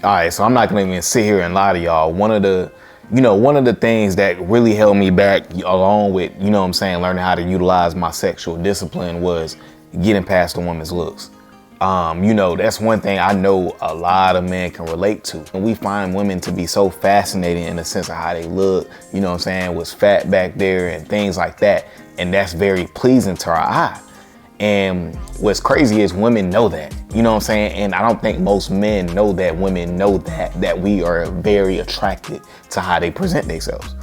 All right, so I'm not gonna even sit here and lie to y'all. One of the things that really held me back, along with, learning how to utilize my sexual discipline, was getting past a woman's looks. That's one thing I know a lot of men can relate to. And we find women to be so fascinating in the sense of how they look, was fat back there and things like that. And that's very pleasing to our eye. And what's crazy is women know that, and I don't think most men know that women know that we are very attracted to how they present themselves.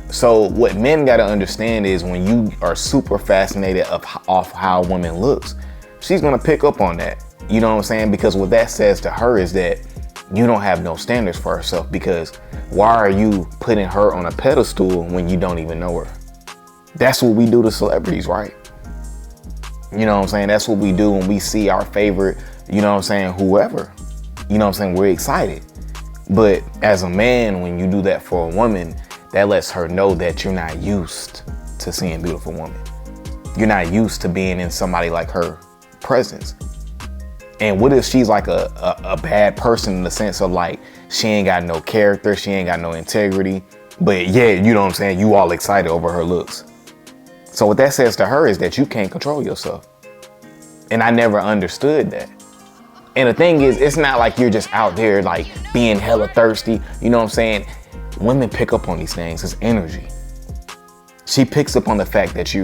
So what men got to understand is when you are super fascinated off how a woman looks, she's going to pick up on that, because what that says to her is that you don't have no standards for herself, because why are you putting her on a pedestal when you don't even know her? That's what we do to celebrities, right? That's what we do when we see our favorite, whoever, we're excited. But as a man, when you do that for a woman, that lets her know that you're not used to seeing beautiful women. You're not used to being in somebody like her presence. And what if she's like a bad person in the sense of like, she ain't got no character, she ain't got no integrity, but yeah, you all excited over her looks. So what that says to her is that you can't control yourself. And I never understood that. And the thing is, it's not like you're just out there like being hella thirsty. Women pick up on these things. It's energy. She picks up on the fact that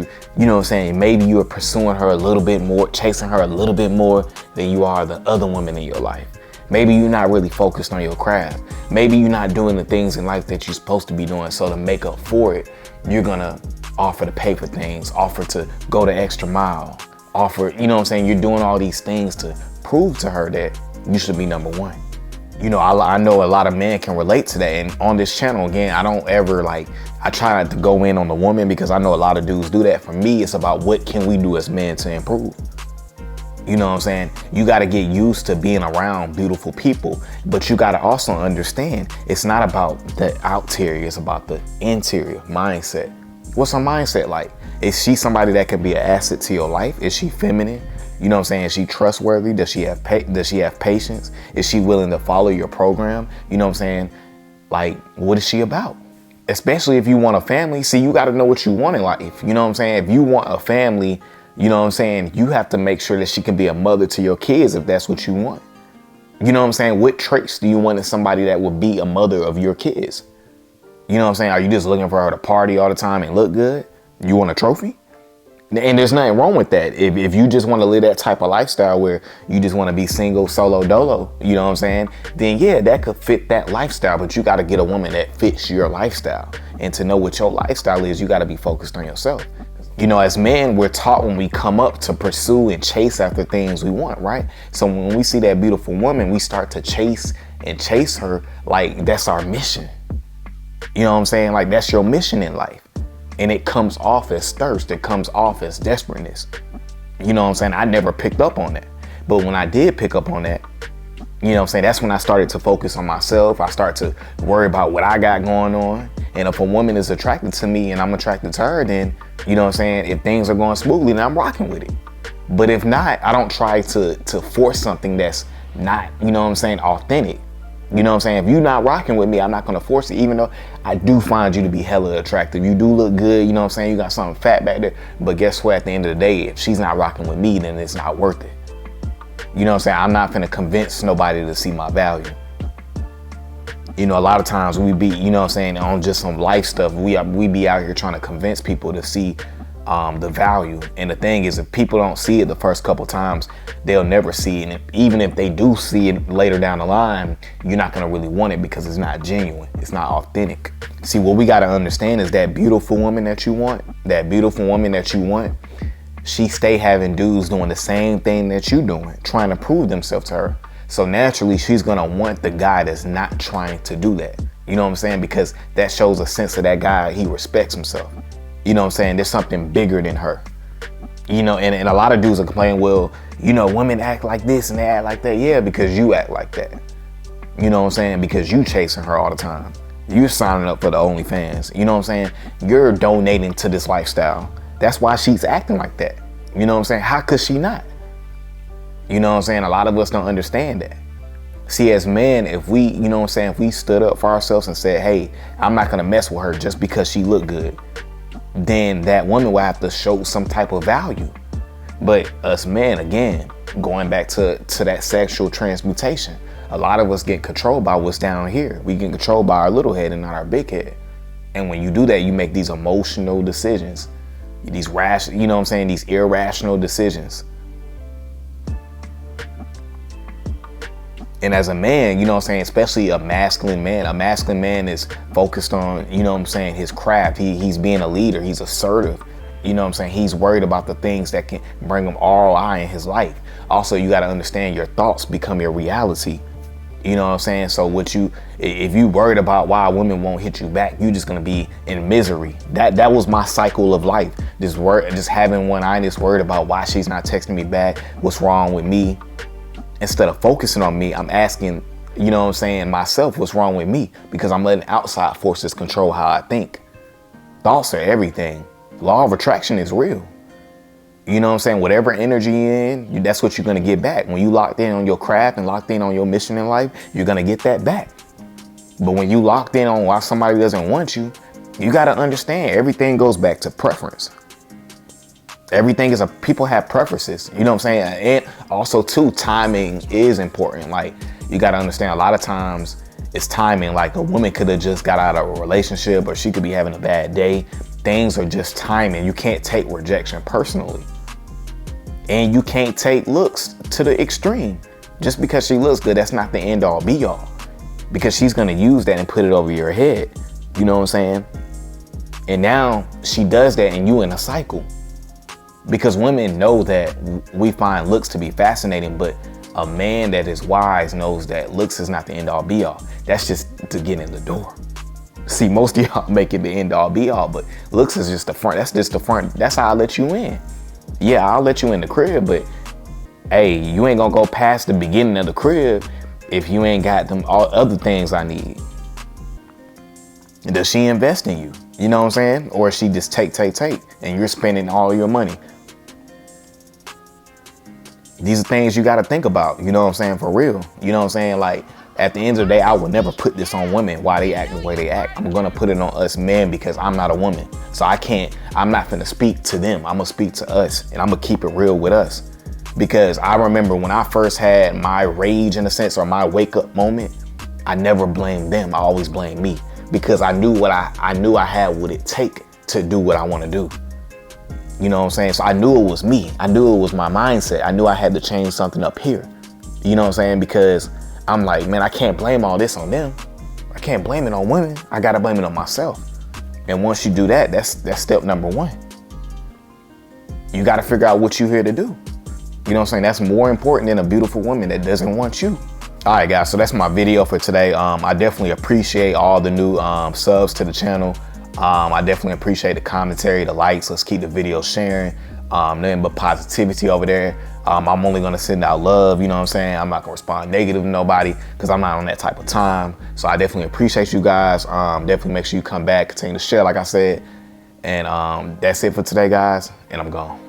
maybe you are pursuing her a little bit more, chasing her a little bit more than you are the other women in your life. Maybe you're not really focused on your craft. Maybe you're not doing the things in life that you're supposed to be doing. So to make up for it, you're gonna offer to pay for things, offer to go the extra mile, offer, you're doing all these things to prove to her that you should be number one. I know a lot of men can relate to that. And on this channel, again, I don't ever I try not to go in on the woman, because I know a lot of dudes do that. For me, it's about what can we do as men to improve. You got to get used to being around beautiful people, but you got to also understand it's not about the exterior, it's about the interior mindset. What's her mindset like? Is she somebody that could be an asset to your life? Is she feminine? Is she trustworthy? Does she have patience? Is she willing to follow your program? Like, what is she about? Especially if you want a family. See, you got to know what you want in life. If you want a family, you have to make sure that she can be a mother to your kids if that's what you want. What traits do you want in somebody that would be a mother of your kids? Are you just looking for her to party all the time and look good? You want a trophy? And there's nothing wrong with that. If you just want to live that type of lifestyle where you just want to be single, solo, dolo, then yeah, that could fit that lifestyle. But you got to get a woman that fits your lifestyle. And to know what your lifestyle is, you got to be focused on yourself. As men, we're taught when we come up to pursue and chase after things we want, right? So when we see that beautiful woman, we start to chase her like that's our mission. Like that's your mission in life. And it comes off as thirst. It comes off as desperateness. I never picked up on that. But when I did pick up on that, that's when I started to focus on myself. I started to worry about what I got going on. And if a woman is attracted to me and I'm attracted to her, then, if things are going smoothly, then I'm rocking with it. But if not, I don't try to force something that's not, authentic. If you're not rocking with me, I'm not going to force it, even though I do find you to be hella attractive. You do look good, you got something fat back there. But guess what? At the end of the day, if she's not rocking with me, then it's not worth it. I'm not going to convince nobody to see my value. A lot of times we be, on just some life stuff, we be out here trying to convince people to see the value. And the thing is, if people don't see it the first couple times, they'll never see it. And even if they do see it later down the line, you're not going to really want it because it's not genuine. It's not authentic. See, what we got to understand is that beautiful woman that you want, she stay having dudes doing the same thing that you doing, trying to prove themselves to her. So naturally, she's going to want the guy that's not trying to do that. Because that shows a sense of that guy, he respects himself. There's something bigger than her. And a lot of dudes are complaining, well, women act like this and they act like that. Yeah, because you act like that. Because you chasing her all the time. You're signing up for the OnlyFans. You're donating to this lifestyle. That's why she's acting like that. How could she not? A lot of us don't understand that. See, as men, if we, you know what I'm saying, if we stood up for ourselves and said, hey, I'm not gonna mess with her just because she look good, then that woman will have to show some type of value. But us men, again, going back to that sexual transmutation, a lot of us get controlled by what's down here. We get controlled by our little head and not our big head. And when you do that, you make these emotional decisions, these you know what I'm saying, these irrational decisions. And as a man, you know what I'm saying, especially a masculine man is focused on, you know what I'm saying, his craft. He's being a leader. He's assertive. You know what I'm saying? He's worried about the things that can bring him ROI in his life. Also, you got to understand your thoughts become your reality. You know what I'm saying? So if you worried about why women won't hit you back, you're just going to be in misery. That was my cycle of life. Just having one eye, just worried about why she's not texting me back. What's wrong with me? Instead of focusing on me, I'm asking, you know what I'm saying, myself, what's wrong with me? Because I'm letting outside forces control how I think. Thoughts are everything. Law of attraction is real. You know what I'm saying? Whatever energy you're in, that's what you're going to get back. When you locked in on your craft and locked in on your mission in life, you're going to get that back. But when you locked in on why somebody doesn't want you, you got to understand everything goes back to preference. Everything is people have preferences, you know what I'm saying? And also too, timing is important. Like, you got to understand, a lot of times it's timing. Like, a woman could have just got out of a relationship, or she could be having a bad day. Things are just timing. You can't take rejection personally. And you can't take looks to the extreme. Just because she looks good, that's not the end all be all. Because she's going to use that and put it over your head. You know what I'm saying? And now she does that and you in a cycle. Because women know that we find looks to be fascinating, but a man that is wise knows that looks is not the end all be all. That's just to get in the door. See, most of y'all make it the end all be all, but looks is just the front. That's just the front. That's how I let you in. Yeah, I'll let you in the crib, but hey, you ain't gonna go past the beginning of the crib if you ain't got them all other things I need. Does she invest in you? You know what I'm saying? Or she just take, and you're spending all your money? These are things you got to think about, you know what I'm saying, for real. You know what I'm saying? Like, at the end of the day, I will never put this on women, why they act the way they act. I'm going to put it on us men because I'm not a woman. So I'm not going to speak to them. I'm going to speak to us, and I'm going to keep it real with us. Because I remember when I first had my rage, in a sense, or my wake up moment, I never blamed them. I always blamed me, because I knew I knew I had what it take to do what I want to do. You know what I'm saying? So I knew it was me. I knew it was my mindset. I knew I had to change something up here. You know what I'm saying? Because I'm like, man, I can't blame all this on them. I can't blame it on women. I got to blame it on myself. And once you do that, that's step number one. You got to figure out what you're here to do. You know what I'm saying? That's more important than a beautiful woman that doesn't want you. All right, guys. So that's my video for today. I definitely appreciate all the new subs to the channel. I definitely appreciate the commentary, the likes. Let's keep the video sharing. Nothing but positivity over there. I'm only gonna send out love, you know what I'm saying? I'm not gonna respond negative to nobody because I'm not on that type of time. So I definitely appreciate you guys. Definitely make sure you come back, continue to share, like I said. And that's it for today, guys. And I'm gone.